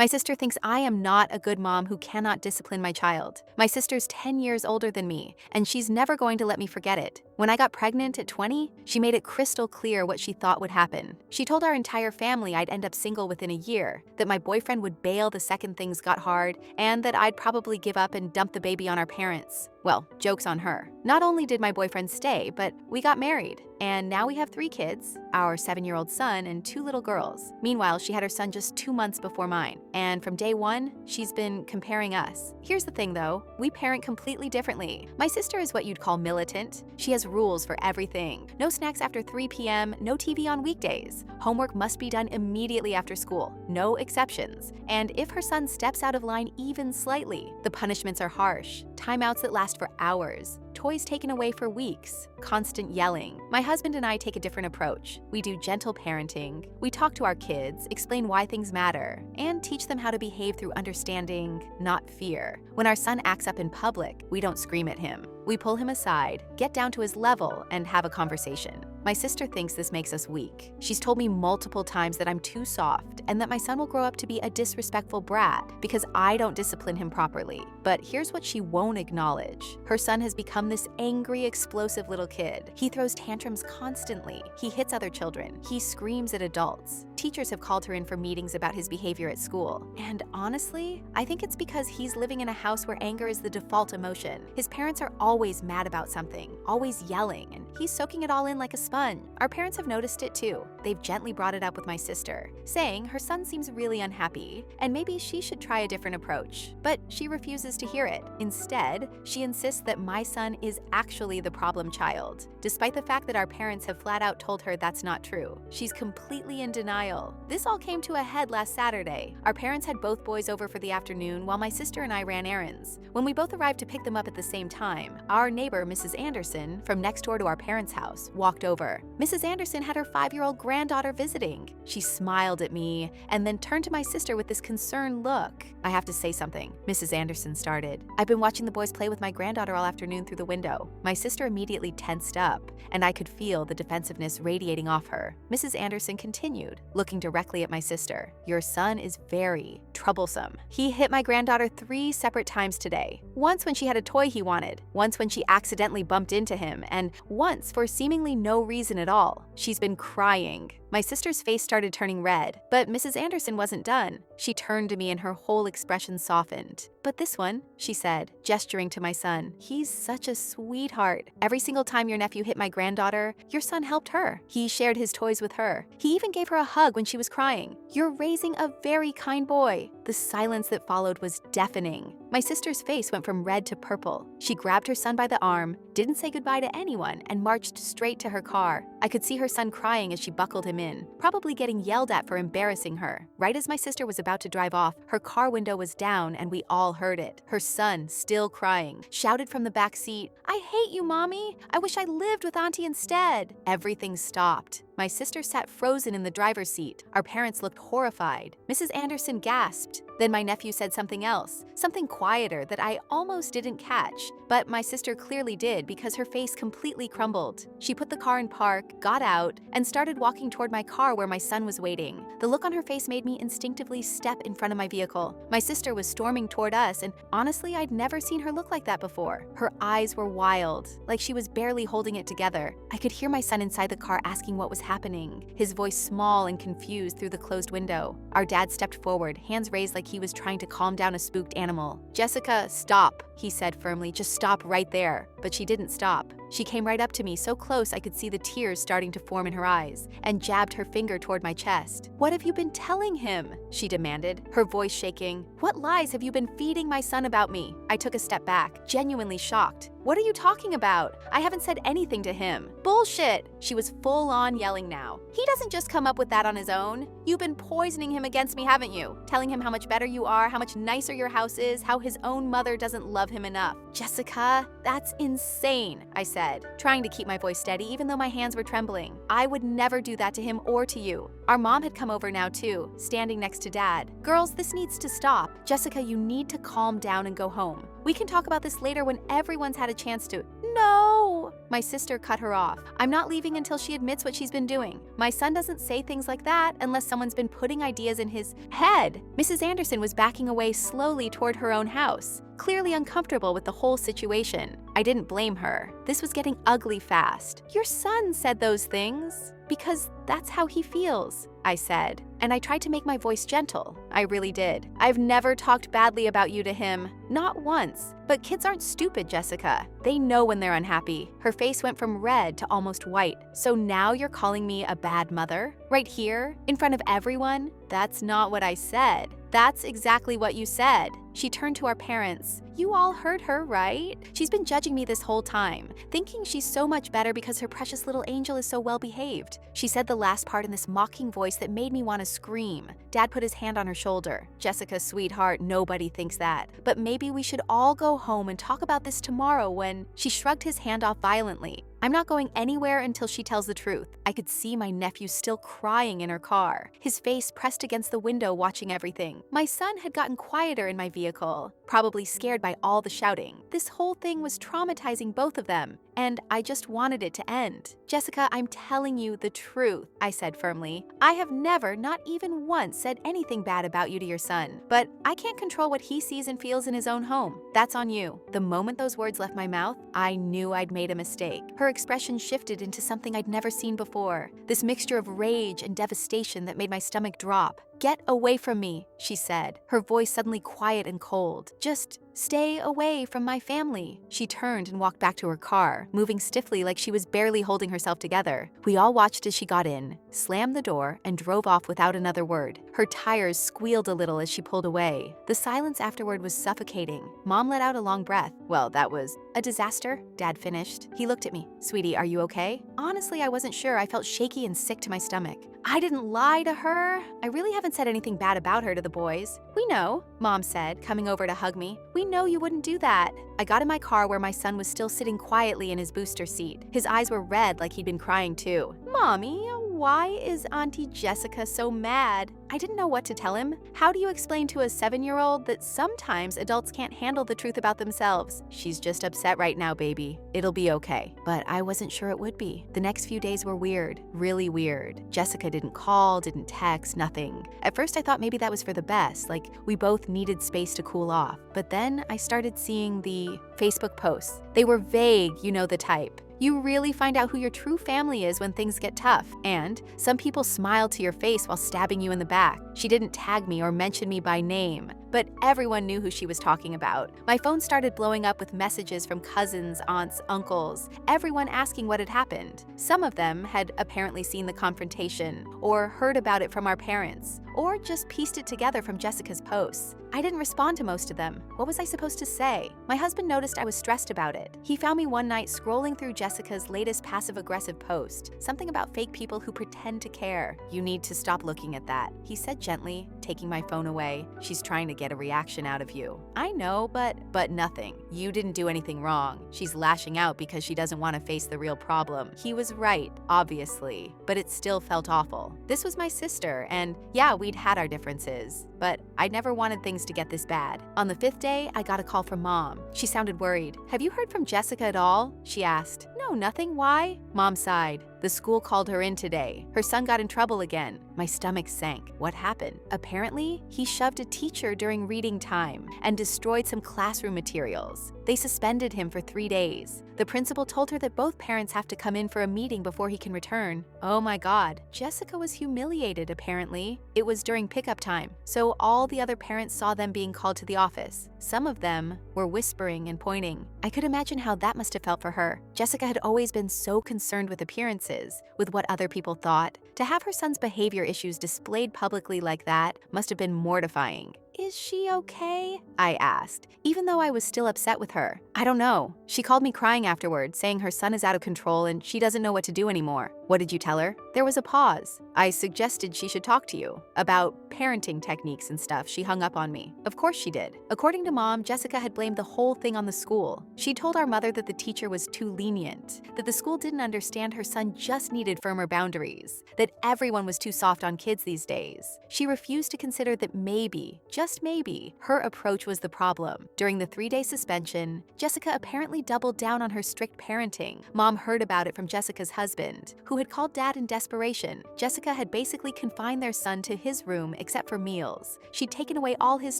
My sister thinks I am not a good mom who cannot discipline my child. My sister's 10 years older than me, and she's never going to let me forget it. When I got pregnant at 20, she made it crystal clear what she thought would happen. She told our entire family I'd end up single within a year, that my boyfriend would bail the second things got hard, and that I'd probably give up and dump the baby on our parents. Well, joke's on her. Not only did my boyfriend stay, but we got married. And now we have 3 kids, our 7-year-old son and 2 little girls. Meanwhile, she had her son just 2 months before mine. And from day one, she's been comparing us. Here's the thing though, we parent completely differently. My sister is what you'd call militant. She has rules for everything. No snacks after 3 p.m., no TV on weekdays. Homework must be done immediately after school, no exceptions. And if her son steps out of line even slightly, the punishments are harsh. Timeouts that last for hours. Toys taken away for weeks, constant yelling. My husband and I take a different approach. We do gentle parenting. We talk to our kids, explain why things matter, and teach them how to behave through understanding, not fear. When our son acts up in public, we don't scream at him. We pull him aside, get down to his level, and have a conversation. My sister thinks this makes us weak. She's told me multiple times that I'm too soft and that my son will grow up to be a disrespectful brat because I don't discipline him properly. But here's what she won't acknowledge. Her son has become this angry, explosive little kid. He throws tantrums constantly. He hits other children. He screams at adults. Teachers have called her in for meetings about his behavior at school. And honestly, I think it's because he's living in a house where anger is the default emotion. His parents are always mad about something, always yelling, and he's soaking it all in like a sponge. Our parents have noticed it too. They've gently brought it up with my sister, saying her son seems really unhappy and maybe she should try a different approach. But she refuses to hear it. Instead, she insists that my son is actually the problem child, despite the fact that our parents have flat out told her that's not true. She's completely in denial. This all came to a head last Saturday. Our parents had both boys over for the afternoon while my sister and I ran errands. When we both arrived to pick them up at the same time, our neighbor, Mrs. Anderson, from next door to our parents' house, walked over. Mrs. Anderson had her 5-year-old granddaughter visiting. She smiled at me and then turned to my sister with this concerned look. "I have to say something," Mrs. Anderson started. "I've been watching the boys play with my granddaughter all afternoon through the window." My sister immediately tensed up, and I could feel the defensiveness radiating off her. Mrs. Anderson continued, looking directly at my sister. "Your son is very troublesome. He hit my granddaughter 3 separate times today. Once when she had a toy he wanted, once when she accidentally bumped into him, and once for seemingly no reason at all. She's been crying." My sister's face started turning red, but Mrs. Anderson wasn't done. She turned to me and her whole expression softened. "But this one," she said, gesturing to my son, "he's such a sweetheart. Every single time your nephew hit my granddaughter, your son helped her. He shared his toys with her. He even gave her a hug when she was crying. You're raising a very kind boy." The silence that followed was deafening. My sister's face went from red to purple. She grabbed her son by the arm, didn't say goodbye to anyone, and marched straight to her car. I could see her son crying as she buckled him in, probably getting yelled at for embarrassing her. Right as my sister was about to drive off, her car window was down and we all heard it. Her son, still crying, shouted from the back seat, "I hate you, Mommy. I wish I lived with Auntie instead." Everything stopped. My sister sat frozen in the driver's seat. Our parents looked horrified. Mrs. Anderson gasped. Then my nephew said something else, something quieter that I almost didn't catch, but my sister clearly did because her face completely crumbled. She put the car in park, got out, and started walking toward my car where my son was waiting. The look on her face made me instinctively step in front of my vehicle. My sister was storming toward us, and honestly, I'd never seen her look like that before. Her eyes were wild, like she was barely holding it together. I could hear my son inside the car asking what was happening, his voice small and confused through the closed window. Our dad stepped forward, hands raised like he was trying to calm down a spooked animal. "Jessica, stop," he said firmly. "Just stop right there." But she didn't stop. She came right up to me, so close I could see the tears starting to form in her eyes, and jabbed her finger toward my chest. "What have you been telling him?" she demanded, her voice shaking. "What lies have you been feeding my son about me?" I took a step back, genuinely shocked. "What are you talking about? I haven't said anything to him." "Bullshit!" She was full on yelling now. "He doesn't just come up with that on his own. You've been poisoning him against me, haven't you? Telling him how much better you are, how much nicer your house is, how his own mother doesn't love him enough." "Jessica, that's insane," I said, trying to keep my voice steady even though my hands were trembling. "I would never do that to him or to you." Our mom had come over now too, standing next to Dad. "Girls, this needs to stop. Jessica, you need to calm down and go home. We can talk about this later when everyone's had a chance to." "No!" My sister cut her off. I'm not leaving until she admits what she's been doing. My son doesn't say things like that unless someone's been putting ideas in his head. Mrs. Anderson was backing away slowly toward her own house, clearly uncomfortable with the whole situation. I didn't blame her. This was getting ugly fast. Your son said those things because that's how he feels, I said, and I tried to make my voice gentle. I really did. I've never talked badly about you to him, not once. But kids aren't stupid, Jessica. They know when they're unhappy. Her face went from red to almost white. So now you're calling me a bad mother? Right here, in front of everyone? That's not what I said. That's exactly what you said. She turned to our parents. You all heard her, right? She's been judging me this whole time, thinking she's so much better because her precious little angel is so well behaved. She said the last part in this mocking voice that made me want to scream. Dad put his hand on her shoulder. Jessica, sweetheart, nobody thinks that. But maybe we should all go home and talk about this tomorrow when… She shrugged his hand off violently. I'm not going anywhere until she tells the truth. I could see my nephew still crying in her car, his face pressed against the window watching everything. My son had gotten quieter in my vehicle, probably scared by all the shouting. This whole thing was traumatizing both of them, and I just wanted it to end. Jessica, I'm telling you the truth, I said firmly. I have never, not even once, said anything bad about you to your son, but I can't control what he sees and feels in his own home. That's on you. The moment those words left my mouth, I knew I'd made a mistake. Her expression shifted into something I'd never seen before, this mixture of rage and devastation that made my stomach drop. Get away from me, she said, her voice suddenly quiet and cold. Just stay away from my family. She turned and walked back to her car, moving stiffly like she was barely holding herself together. We all watched as she got in, slammed the door, and drove off without another word. Her tires squealed a little as she pulled away. The silence afterward was suffocating. Mom let out a long breath. Well, that was a disaster, Dad finished. He looked at me. Sweetie, are you okay? Honestly, I wasn't sure. I felt shaky and sick to my stomach. I didn't lie to her. I really haven't said anything bad about her to the boys. We know, Mom said, coming over to hug me. We know you wouldn't do that. I got in my car where my son was still sitting quietly in his booster seat. His eyes were red like he'd been crying too. Mommy, why is Auntie Jessica so mad? I didn't know what to tell him. How do you explain to a 7-year-old that sometimes adults can't handle the truth about themselves? She's just upset right now, baby. It'll be okay. But I wasn't sure it would be. The next few days were weird, really weird. Jessica didn't call, didn't text, nothing. At first I thought maybe that was for the best, like we both needed space to cool off. But then I started seeing the Facebook posts. They were vague, you know the type. You really find out who your true family is when things get tough. And some people smile to your face while stabbing you in the back. She didn't tag me or mention me by name, but everyone knew who she was talking about. My phone started blowing up with messages from cousins, aunts, uncles, everyone asking what had happened. Some of them had apparently seen the confrontation or heard about it from our parents, or just pieced it together from Jessica's posts. I didn't respond to most of them. What was I supposed to say? My husband noticed I was stressed about it. He found me one night scrolling through Jessica's latest passive-aggressive post, something about fake people who pretend to care. You need to stop looking at that, he said gently, taking my phone away. She's trying to get a reaction out of you. I know, but nothing. You didn't do anything wrong. She's lashing out because she doesn't want to face the real problem. He was right, obviously, but it still felt awful. This was my sister, and yeah, we'd had our differences, but I never wanted things to get this bad. On the 5th day, I got a call from Mom. She sounded worried. Have you heard from Jessica at all? She asked. No, nothing. Why? Mom sighed. The school called her in today. Her son got in trouble again. My stomach sank. What happened? Apparently, he shoved a teacher during reading time and destroyed some classroom materials. They suspended him for 3 days. The principal told her that both parents have to come in for a meeting before he can return. Oh my God. Jessica was humiliated, apparently. It was during pickup time, so all the other parents saw them being called to the office. Some of them were whispering and pointing. I could imagine how that must have felt for her. Jessica had always been so concerned with appearances, with what other people thought. To have her son's behavior issues displayed publicly like that must have been mortifying. Is she okay? I asked, even though I was still upset with her. I don't know. She called me crying afterward, saying her son is out of control and she doesn't know what to do anymore. What did you tell her? There was a pause. I suggested she should talk to you about parenting techniques and stuff. She hung up on me. Of course she did. According to Mom, Jessica had blamed the whole thing on the school. She told our mother that the teacher was too lenient, that the school didn't understand her son just needed firmer boundaries, that everyone was too soft on kids these days. She refused to consider that maybe, just just maybe, her approach was the problem. During the 3-day suspension, Jessica apparently doubled down on her strict parenting. Mom heard about it from Jessica's husband, who had called Dad in desperation. Jessica had basically confined their son to his room except for meals. She'd taken away all his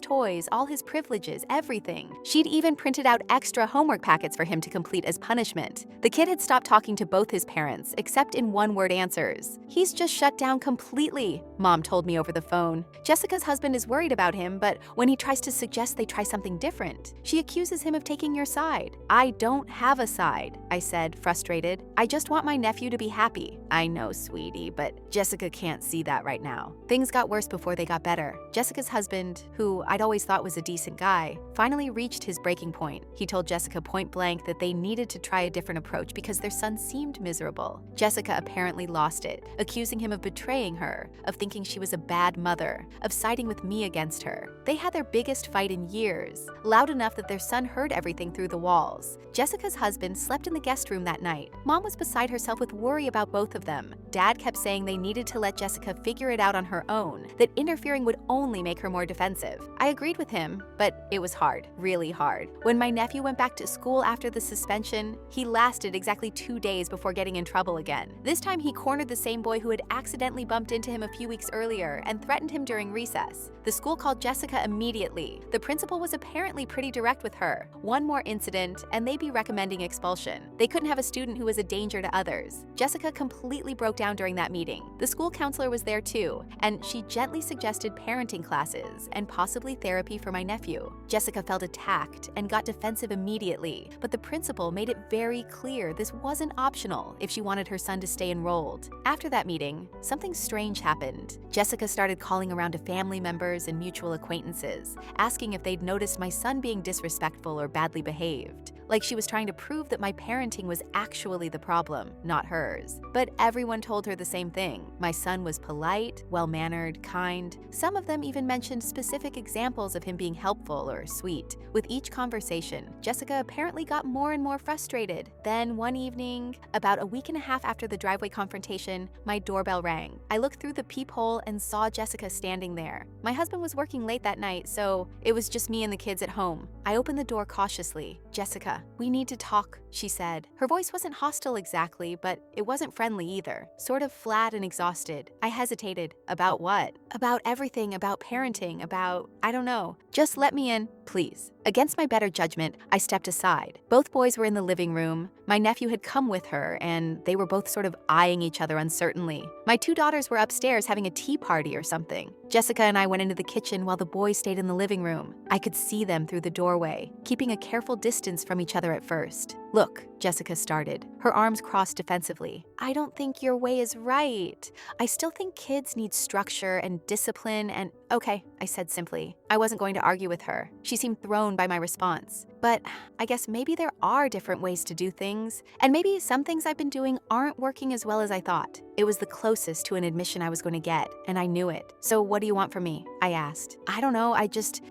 toys, all his privileges, everything. She'd even printed out extra homework packets for him to complete as punishment. The kid had stopped talking to both his parents, except in one-word answers. "He's just shut down completely," Mom told me over the phone. Jessica's husband is worried about him, but when he tries to suggest they try something different, she accuses him of taking your side. "I don't have a side," I said, frustrated. "I just want my nephew to be happy." "I know, sweetie, but Jessica can't see that right now." Things got worse before they got better. Jessica's husband, who I'd always thought was a decent guy, finally reached his breaking point. He told Jessica point blank that they needed to try a different approach because their son seemed miserable. Jessica apparently lost it, accusing him of betraying her, of thinking she was a bad mother, of siding with me against her. They had their biggest fight in years, loud enough that their son heard everything through the walls. Jessica's husband slept in the guest room that night. Mom was beside herself with worry about both of them. Dad kept saying they needed to let Jessica figure it out on her own, that interfering would only make her more defensive. I agreed with him, but it was hard, really hard. When my nephew went back to school after the suspension, he lasted exactly 2 days before getting in trouble again. This time he cornered the same boy who had accidentally bumped into him a few weeks earlier and threatened him during recess. The school called Jessica immediately. The principal was apparently pretty direct with her. One more incident, and they'd be recommending expulsion. They couldn't have a student who was a danger to others. Jessica completely broke down during that meeting. The school counselor was there too, and she gently suggested parenting classes and possibly therapy for my nephew. Jessica felt attacked and got defensive immediately, but the principal made it very clear this wasn't optional if she wanted her son to stay enrolled. After that meeting, something strange happened. Jessica started calling around to family members and mutual acquaintances, asking if they'd noticed my son being disrespectful or badly behaved, like she was trying to prove that my parenting was actually the problem, not hers. But everyone told her the same thing. My son was polite, well-mannered, kind. Some of them even mentioned specific examples of him being helpful or sweet. With each conversation, Jessica apparently got more and more frustrated. Then one evening, about a week and a half after the driveway confrontation, my doorbell rang. I looked through the peephole and saw Jessica standing there. My husband was working late that night, so it was just me and the kids at home. I opened the door cautiously. "Jessica, we need to talk," she said. Her voice wasn't hostile exactly, but it wasn't friendly either, sort of flat and exhausted. I hesitated. "About what?" "About everything, about parenting, about, I don't know. Just let me in, please." Against my better judgment, I stepped aside. Both boys were in the living room. My nephew had come with her, and they were both sort of eyeing each other uncertainly. My 2 daughters were upstairs having a tea party or something. Jessica and I went into the kitchen while the boys stayed in the living room. I could see them through the doorway, keeping a careful distance from each other at first. "Look," Jessica started, her arms crossed defensively. "I don't think your way is right. I still think kids need structure and discipline and—" "Okay," I said simply. I wasn't going to argue with her. She seemed thrown by my response. But I guess maybe there are different ways to do things, and maybe some things I've been doing aren't working as well as I thought. It was the closest to an admission I was going to get, and I knew it. "So what do you want from me?" I asked. "I don't know,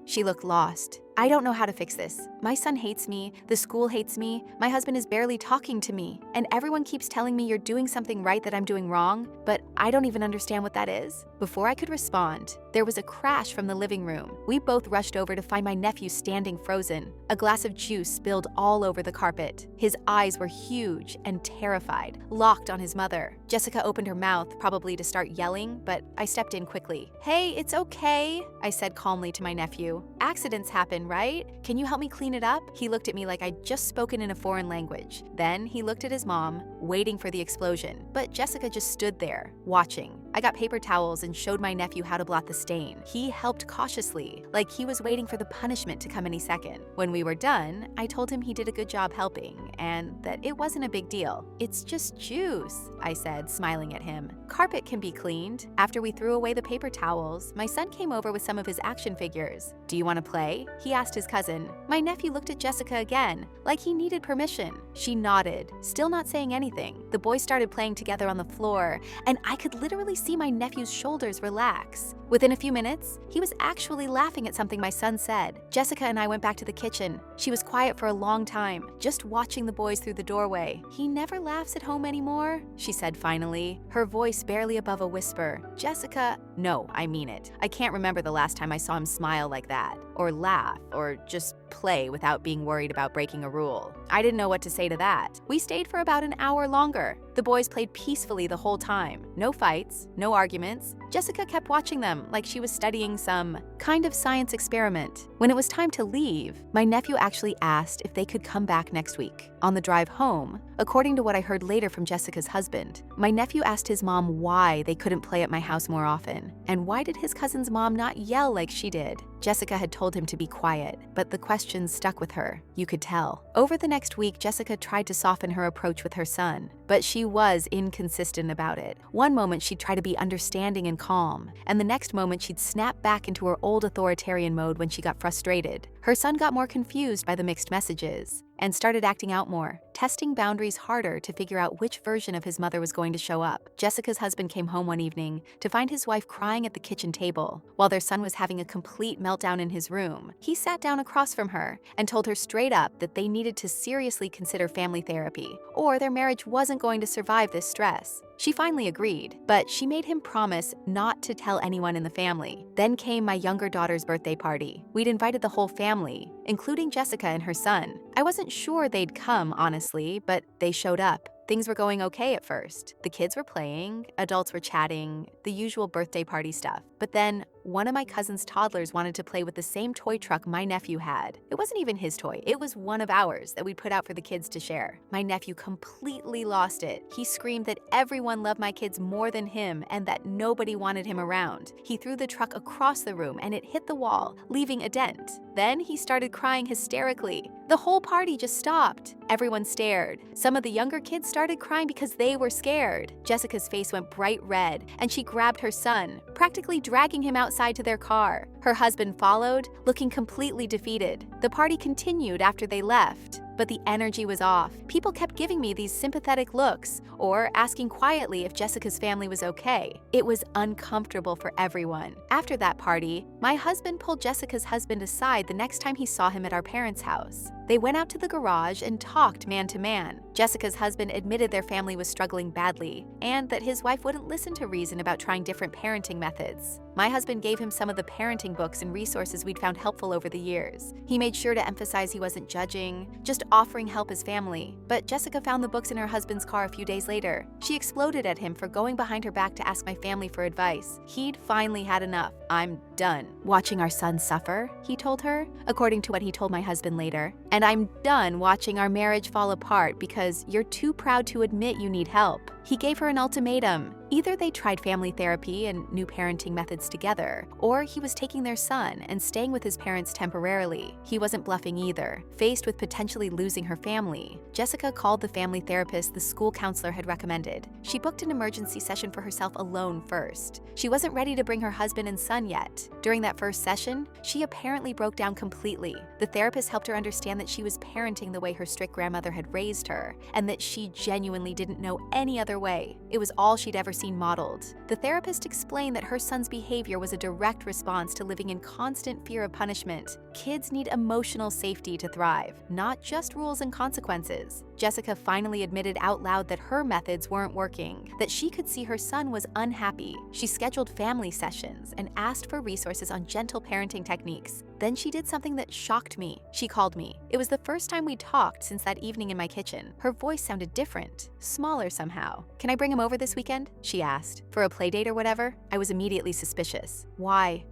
She looked lost. "I don't know how to fix this. My son hates me, the school hates me, my husband is barely talking to me, and everyone keeps telling me you're doing something right that I'm doing wrong, but I don't even understand what that is." Before I could respond, there was a crash from the living room. We both rushed over to find my nephew standing frozen. A glass of juice spilled all over the carpet. His eyes were huge and terrified, locked on his mother. Jessica opened her mouth, probably to start yelling, but I stepped in quickly. "Hey, it's okay," I said calmly to my nephew. "Accidents happen, right? Can you help me clean it up?" He looked at me like I'd just spoken in a foreign language. Then he looked at his mom, waiting for the explosion. But Jessica just stood there, watching. I got paper towels and showed my nephew how to blot the stain. He helped cautiously, like he was waiting for the punishment to come any second. When we were done, I told him he did a good job helping, and that it wasn't a big deal. "It's just juice," I said, smiling at him. "Carpet can be cleaned." After we threw away the paper towels, my son came over with some of his action figures. "Do you want to play?" he asked his cousin. My nephew looked at Jessica again, like he needed permission. She nodded, still not saying anything. The boys started playing together on the floor, and I could literally see my nephew's shoulders relax. Within a few minutes, he was actually laughing at something my son said. Jessica and I went back to the kitchen. She was quiet for a long time, just watching the boys through the doorway. "He never laughs at home anymore," she said finally, her voice barely above a whisper. "Jessica, no, I mean it. I can't remember the last time I saw him smile like that, or laugh, or just play without being worried about breaking a rule." I didn't know what to say to that. We stayed for about an hour longer. The boys played peacefully the whole time. No fights, no arguments. Jessica kept watching them like she was studying some kind of science experiment. When it was time to leave, my nephew actually asked if they could come back next week. On the drive home, according to what I heard later from Jessica's husband, my nephew asked his mom why they couldn't play at my house more often, and why did his cousin's mom not yell like she did. Jessica had told him to be quiet, but the questions stuck with her. You could tell. Over the next week, Jessica tried to soften her approach with her son, but she was inconsistent about it. One moment she'd try to be understanding and calm, and the next moment she'd snap back into her old authoritarian mode when she got frustrated. Her son got more confused by the mixed messages and started acting out more, testing boundaries harder to figure out which version of his mother was going to show up. Jessica's husband came home one evening to find his wife crying at the kitchen table while their son was having a complete meltdown in his room. He sat down across from her and told her straight up that they needed to seriously consider family therapy, or their marriage wasn't going to survive this stress. She finally agreed, but she made him promise not to tell anyone in the family. Then came my younger daughter's birthday party. We'd invited the whole family, including Jessica and her son. I wasn't sure they'd come, honestly, but they showed up. Things were going okay at first. The kids were playing, adults were chatting, the usual birthday party stuff. But then one of my cousin's toddlers wanted to play with the same toy truck my nephew had. It wasn't even his toy, it was one of ours that we'd put out for the kids to share. My nephew completely lost it. He screamed that everyone loved my kids more than him and that nobody wanted him around. He threw the truck across the room and it hit the wall, leaving a dent. Then he started crying hysterically. The whole party just stopped. Everyone stared. Some of the younger kids started crying because they were scared. Jessica's face went bright red, and she grabbed her son, practically dragging him outside to their car. Her husband followed, looking completely defeated. The party continued after they left, but the energy was off. People kept giving me these sympathetic looks or asking quietly if Jessica's family was okay. It was uncomfortable for everyone. After that party, my husband pulled Jessica's husband aside the next time he saw him at our parents' house. They went out to the garage and talked man to man. Jessica's husband admitted their family was struggling badly and that his wife wouldn't listen to reason about trying different parenting methods. My husband gave him some of the parenting books and resources we'd found helpful over the years. He made sure to emphasize he wasn't judging, just offering help as family. But Jessica found the books in her husband's car a few days later. She exploded at him for going behind her back to ask my family for advice. He'd finally had enough. "I'm done watching our son suffer," he told her, according to what he told my husband later. "And I'm done watching our marriage fall apart because you're too proud to admit you need help." He gave her an ultimatum. Either they tried family therapy and new parenting methods together, or he was taking their son and staying with his parents temporarily. He wasn't bluffing either. Faced with potentially losing her family, Jessica called the family therapist the school counselor had recommended. She booked an emergency session for herself alone first. She wasn't ready to bring her husband and son yet. During that first session, she apparently broke down completely. The therapist helped her understand that she was parenting the way her strict grandmother had raised her, and that she genuinely didn't know any other way. It was all she'd ever seen modeled. The therapist explained that her son's behavior was a direct response to living in constant fear of punishment. Kids need emotional safety to thrive, not just rules and consequences. Jessica finally admitted out loud that her methods weren't working, that she could see her son was unhappy. She scheduled family sessions and asked for resources on gentle parenting techniques. Then she did something that shocked me. She called me. It was the first time we talked since that evening in my kitchen. Her voice sounded different, smaller somehow. "Can I bring him over this weekend?" she asked. "For a play date or whatever?" I was immediately suspicious. "Why?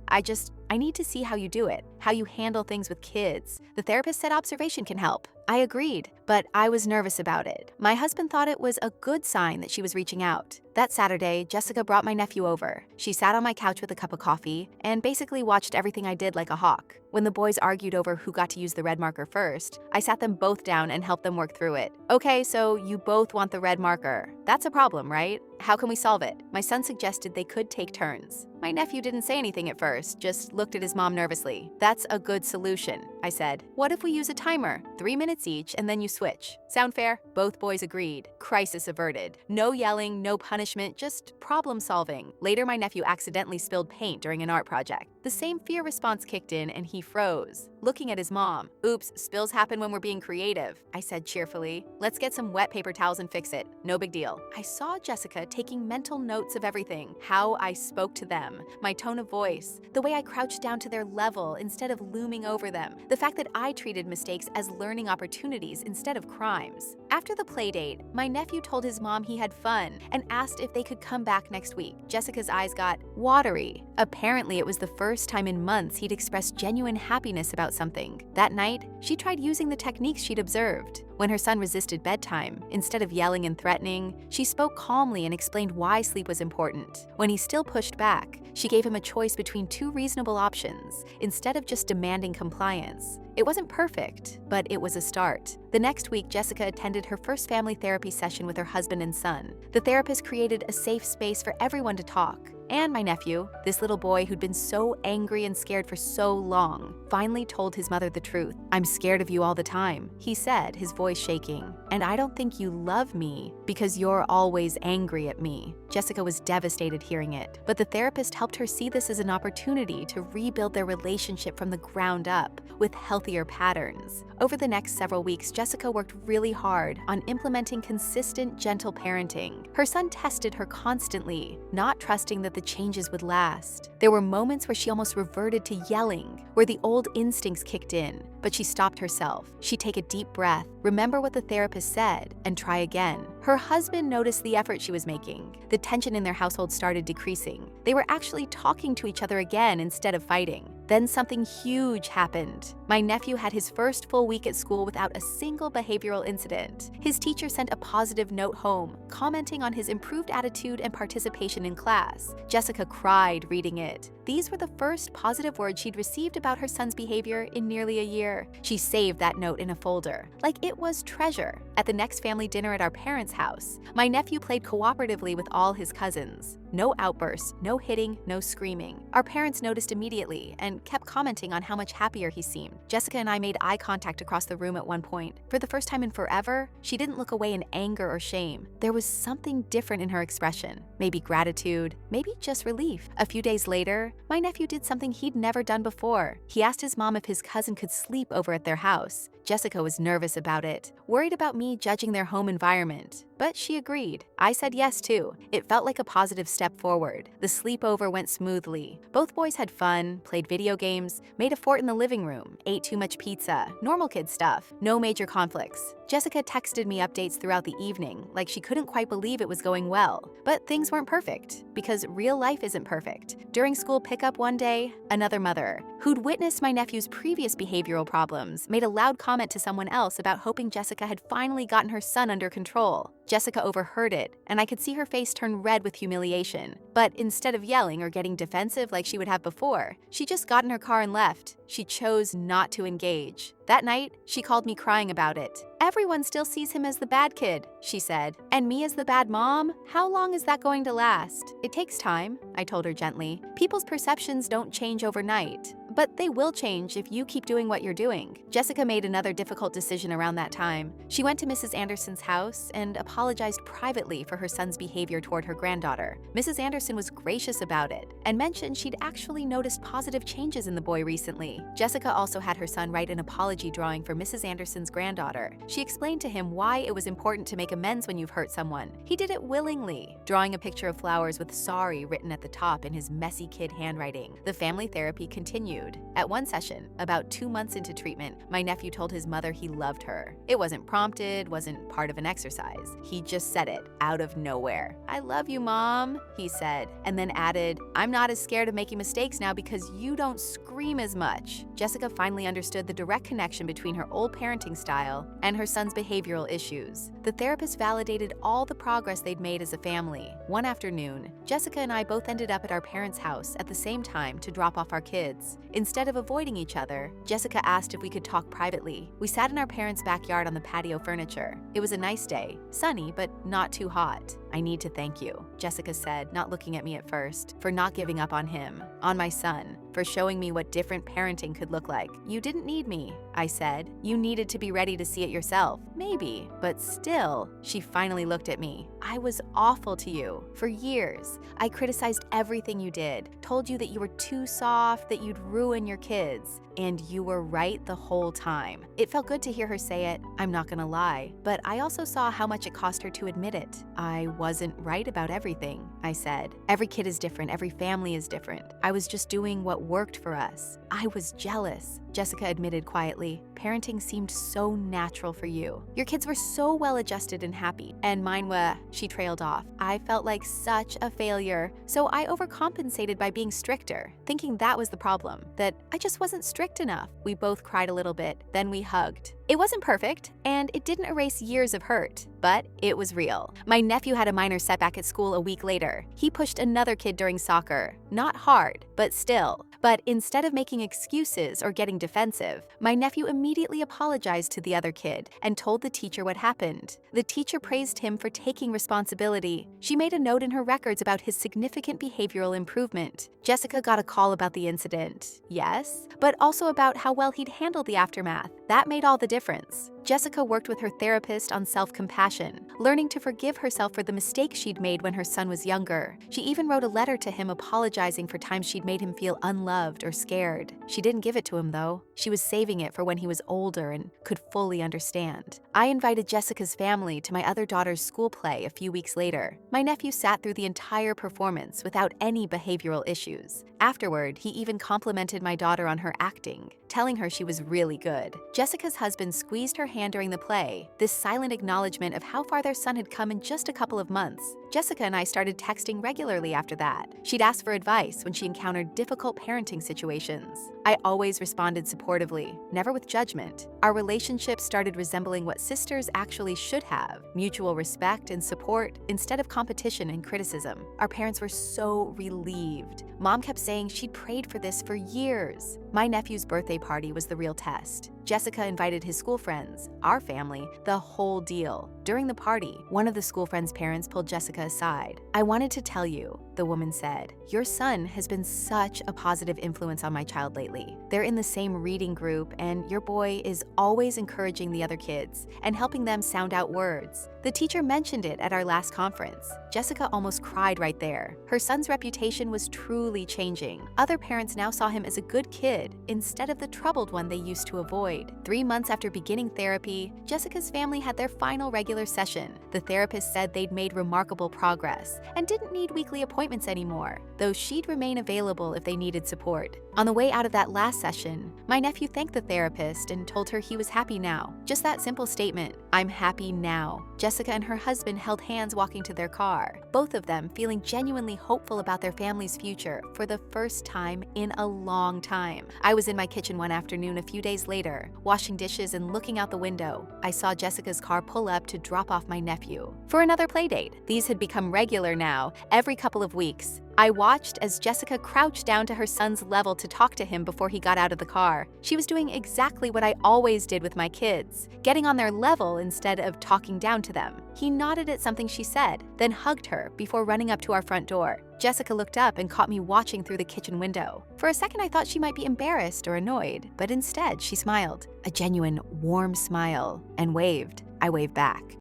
I need to see how you do it, how you handle things with kids. The therapist said observation can help." I agreed, but I was nervous about it. My husband thought it was a good sign that she was reaching out. That Saturday, Jessica brought my nephew over. She sat on my couch with a cup of coffee and basically watched everything I did like a hawk. When the boys argued over who got to use the red marker first, I sat them both down and helped them work through it. "Okay, so you both want the red marker. That's a problem, right? How can we solve it?" My son suggested they could take turns. My nephew didn't say anything at first, just looked at his mom nervously. "That's a good solution," I said. "What if we use a timer? 3 minutes each, and then you switch. Sound fair?" Both boys agreed. Crisis averted. No yelling, no punishment, just problem solving. Later, my nephew accidentally spilled paint during an art project. The same fear response kicked in, and he froze, looking at his mom. "Oops, spills happen when we're being creative," I said cheerfully. "Let's get some wet paper towels and fix it. No big deal." I saw Jessica taking mental notes of everything: how I spoke to them, my tone of voice, the way I crouched down to their level instead of looming over them, the fact that I treated mistakes as learning opportunities instead of crimes. After the play date, my nephew told his mom he had fun and asked if they could come back next week. Jessica's eyes got watery. Apparently, it was the first time in months he'd expressed genuine happiness about something. That night, she tried using the techniques she'd observed. When her son resisted bedtime, instead of yelling and threatening, she spoke calmly and explained why sleep was important. When he still pushed back, she gave him a choice between 2 reasonable options, instead of just demanding compliance. It wasn't perfect, but it was a start. The next week, Jessica attended her first family therapy session with her husband and son. The therapist created a safe space for everyone to talk. And my nephew, this little boy who'd been so angry and scared for so long, finally told his mother the truth. "I'm scared of you all the time," he said, his voice shaking. "And I don't think you love me because you're always angry at me." Jessica was devastated hearing it, but the therapist helped her see this as an opportunity to rebuild their relationship from the ground up with healthier patterns. Over the next several weeks, Jessica worked really hard on implementing consistent, gentle parenting. Her son tested her constantly, not trusting that the changes would last. There were moments where she almost reverted to yelling, where the old instincts kicked in, but she stopped herself. She'd take a deep breath, remember what the therapist said, and try again. Her husband noticed the effort she was making. The tension in their household started decreasing. They were actually talking to each other again instead of fighting. Then something huge happened. My nephew had his first full week at school without a single behavioral incident. His teacher sent a positive note home, commenting on his improved attitude and participation in class. Jessica cried reading it. These were the first positive words she'd received about her son's behavior in nearly a year. She saved that note in a folder, like it was treasure. At the next family dinner at our parents' house, my nephew played cooperatively with all his cousins. No outbursts, no hitting, no screaming. Our parents noticed immediately and kept commenting on how much happier he seemed. Jessica and I made eye contact across the room at one point. For the first time in forever, she didn't look away in anger or shame. There was something different in her expression. Maybe gratitude, maybe just relief. A few days later, my nephew did something he'd never done before. He asked his mom if his cousin could sleep over at their house. Jessica was nervous about it, worried about me judging their home environment. But she agreed. I said yes too. It felt like a positive step forward. The sleepover went smoothly. Both boys had fun, played video games, made a fort in the living room, ate too much pizza, normal kid stuff. No major conflicts. Jessica texted me updates throughout the evening, like she couldn't quite believe it was going well. But things weren't perfect, because real life isn't perfect. During school pickup one day, another mother, who'd witnessed my nephew's previous behavioral problems, made a loud comment to someone else about hoping Jessica had finally gotten her son under control. Jessica overheard it, and I could see her face turn red with humiliation. But instead of yelling or getting defensive like she would have before, she just got in her car and left. She chose not to engage. That night, she called me crying about it. "Everyone still sees him as the bad kid," she said. "And me as the bad mom? How long is that going to last?" "It takes time," I told her gently. "People's perceptions don't change overnight. But they will change if you keep doing what you're doing." Jessica made another difficult decision around that time. She went to Mrs. Anderson's house and apologized privately for her son's behavior toward her granddaughter. Mrs. Anderson was gracious about it and mentioned she'd actually noticed positive changes in the boy recently. Jessica also had her son write an apology drawing for Mrs. Anderson's granddaughter. She explained to him why it was important to make amends when you've hurt someone. He did it willingly, drawing a picture of flowers with "sorry" written at the top in his messy kid handwriting. The family therapy continued. At one session, about 2 months into treatment, my nephew told his mother he loved her. It wasn't prompted, wasn't part of an exercise. He just said it out of nowhere. "I love you, Mom," he said, and then added, "I'm not as scared of making mistakes now because you don't scream as much." Jessica finally understood the direct connection between her old parenting style and her son's behavioral issues. The therapist validated all the progress they'd made as a family. One afternoon, Jessica and I both ended up at our parents' house at the same time to drop off our kids. Instead of avoiding each other, Jessica asked if we could talk privately. We sat in our parents' backyard on the patio furniture. It was a nice day, sunny but not too hot. "I need to thank you," Jessica said, not looking at me at first, "for not giving up on him, on my son, for showing me what different parenting could look like." "You didn't need me," I said. "You needed to be ready to see it yourself." "Maybe, but still." She finally looked at me. "I was awful to you. For years, I criticized everything you did, told you that you were too soft, that you'd ruin your kids. And you were right the whole time." It felt good to hear her say it, I'm not gonna lie, but I also saw how much it cost her to admit it. "I wasn't right about everything," I said. "Every kid is different, every family is different. I was just doing what worked for us. I was jealous," Jessica admitted quietly. "Parenting seemed so natural for you. Your kids were so well adjusted and happy, and mine were," she trailed off. "I felt like such a failure, so I overcompensated by being stricter, thinking that was the problem, that I just wasn't strict enough." We both cried a little bit, then we hugged. It wasn't perfect, and it didn't erase years of hurt, but it was real. My nephew had a minor setback at school a week later. He pushed another kid during soccer. Not hard, but still. But instead of making excuses or getting defensive, my nephew immediately apologized to the other kid and told the teacher what happened. The teacher praised him for taking responsibility. She made a note in her records about his significant behavioral improvement. Jessica got a call about the incident, yes, but also about how well he'd handled the aftermath. That made all the difference. Jessica worked with her therapist on self-compassion, learning to forgive herself for the mistakes she'd made when her son was younger. She even wrote a letter to him apologizing for times she'd made him feel unloved or scared. She didn't give it to him, though. She was saving it for when he was older and could fully understand. I invited Jessica's family to my other daughter's school play a few weeks later. My nephew sat through the entire performance without any behavioral issues. Afterward, he even complimented my daughter on her acting, telling her she was really good. Jessica's husband squeezed her hand during the play, this silent acknowledgement of how far their son had come in just a couple of months. Jessica and I started texting regularly after that. She'd ask for advice when she encountered difficult parenting situations. I always responded supportively, never with judgment. Our relationship started resembling what sisters actually should have: mutual respect and support instead of competition and criticism. Our parents were so relieved. Mom kept saying she'd prayed for this for years. My nephew's birthday party was the real test. Jessica invited his school friends, our family, the whole deal. During the party, one of the school friends' parents pulled Jessica aside. "I wanted to tell you," the woman said, "your son has been such a positive influence on my child lately. They're in the same reading group, and your boy is always encouraging the other kids and helping them sound out words. The teacher mentioned it at our last conference." Jessica almost cried right there. Her son's reputation was truly changing. Other parents now saw him as a good kid instead of the troubled one they used to avoid. 3 months after beginning therapy, Jessica's family had their final regular session. The therapist said they'd made remarkable progress and didn't need weekly appointments anymore, though she'd remain available if they needed support. On the way out of that last session, my nephew thanked the therapist and told her he was happy now. Just that simple statement, "I'm happy now." Jessica and her husband held hands walking to their car, both of them feeling genuinely hopeful about their family's future for the first time in a long time. I was in my kitchen one afternoon a few days later, washing dishes and looking out the window. I saw Jessica's car pull up to drop off my nephew for another play date. These had become regular now, every couple of weeks. I watched as Jessica crouched down to her son's level to talk to him before he got out of the car. She was doing exactly what I always did with my kids, getting on their level instead of talking down to them. He nodded at something she said, then hugged her before running up to our front door. Jessica looked up and caught me watching through the kitchen window. For a second, I thought she might be embarrassed or annoyed, but instead she smiled, a genuine, warm smile, and waved. I waved back.